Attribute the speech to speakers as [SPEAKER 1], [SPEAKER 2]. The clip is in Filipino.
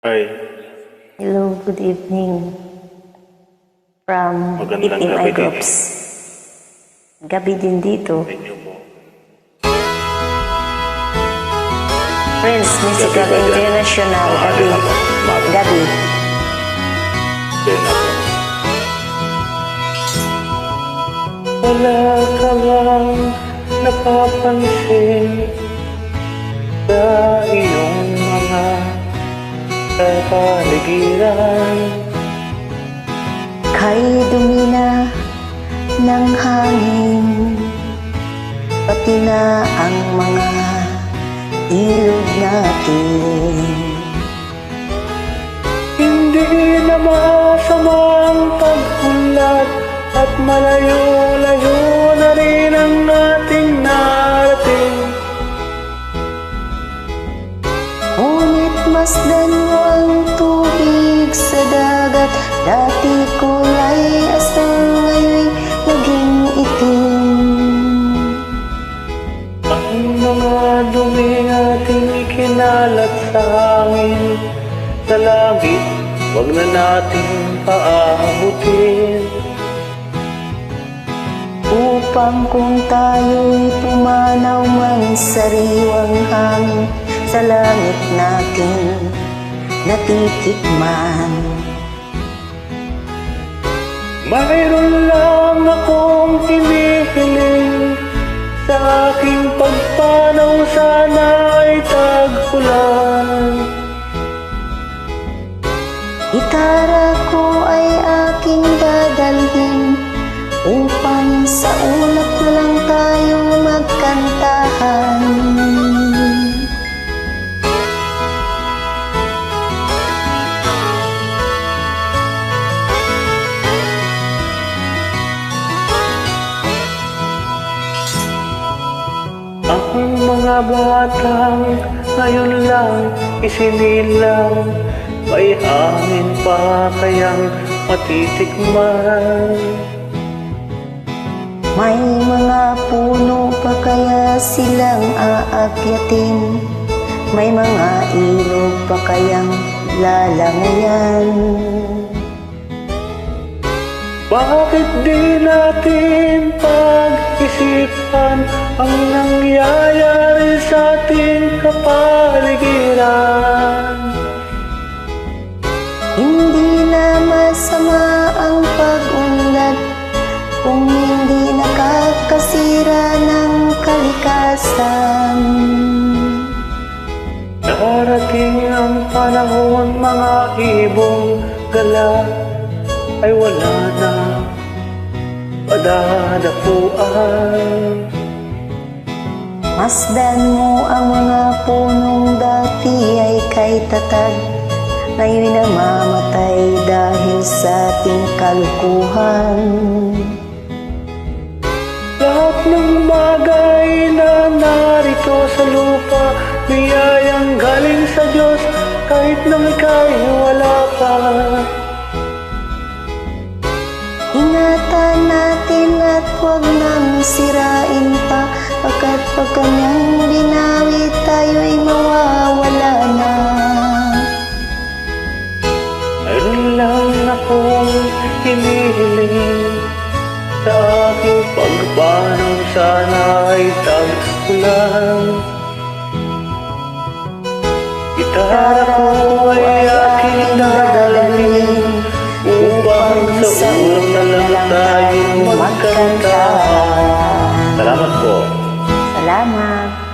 [SPEAKER 1] Hi.
[SPEAKER 2] Hello, good evening from
[SPEAKER 1] Magandang
[SPEAKER 2] Itim
[SPEAKER 1] gabi
[SPEAKER 2] Eye Groups. Gabi din dito.
[SPEAKER 1] Inyo po.
[SPEAKER 2] Friends Musical
[SPEAKER 1] Gabi ba dyan?
[SPEAKER 2] International,
[SPEAKER 1] Maaga
[SPEAKER 2] gabi.
[SPEAKER 1] na po. Maaga.
[SPEAKER 2] Gabi.
[SPEAKER 1] Yan na po. Wala ka bang napapansin sa iyong mga kapaligiran?
[SPEAKER 2] Kay dumi na ng hangin, pati na ang mga ilog natin.
[SPEAKER 1] Hindi na masamang paghulat at malayo-layo na rin ang ating narating.
[SPEAKER 2] Ngunit masdan mo ang tubig sa dagat. Dati kulay asal, ngayon'y naging itim.
[SPEAKER 1] Ang mga dumi ating ikinalat sa hangin, sa langit, wag na nating paabutin.
[SPEAKER 2] Upang kung tayo'y pumanaw man sariwang hangin, sa langit natin natitikman.
[SPEAKER 1] Mayroon lang akong hinihiling, sa aking pagpanaw sana ay tag-ulan.
[SPEAKER 2] Gitara ko ay aking dadalhin, upang sa ulap na lang tayo magkantahan.
[SPEAKER 1] Ang mga batang ngayon lang isinilang, may hangin pa kayang matitikman.
[SPEAKER 2] May mga puno pa kaya silang aakyatin, may mga ilog pa kayang lalangayan.
[SPEAKER 1] Bakit di natin pag-isipan ang nangyayari sa ating kapaligiran?
[SPEAKER 2] Hindi na masama ang pag-unlad kung hindi nakakasira ng kalikasan.
[SPEAKER 1] Darating ang panahon, mga ibong gala ay wala na padadapuan.
[SPEAKER 2] Masdan mo ang mga punong dati ay kay tatag, ngayon namamatay dahil sa ating kalukuhan.
[SPEAKER 1] Lahat ng bagay na narito sa lupa, biyayang galing sa Diyos, kahit nang ika'y wala pa.
[SPEAKER 2] Ingatan natin at huwag nang sirain pa, pagkat pag kanyang binawi tayo'y mawawala na.
[SPEAKER 1] Mayroon lang akong hinihiling, sa aking pagpanaw sana ay tag-ulan. Gitara ko ay aking dadalhin, upang sa ulap na lang tayo magkanta. Salamat po.
[SPEAKER 2] Salamat.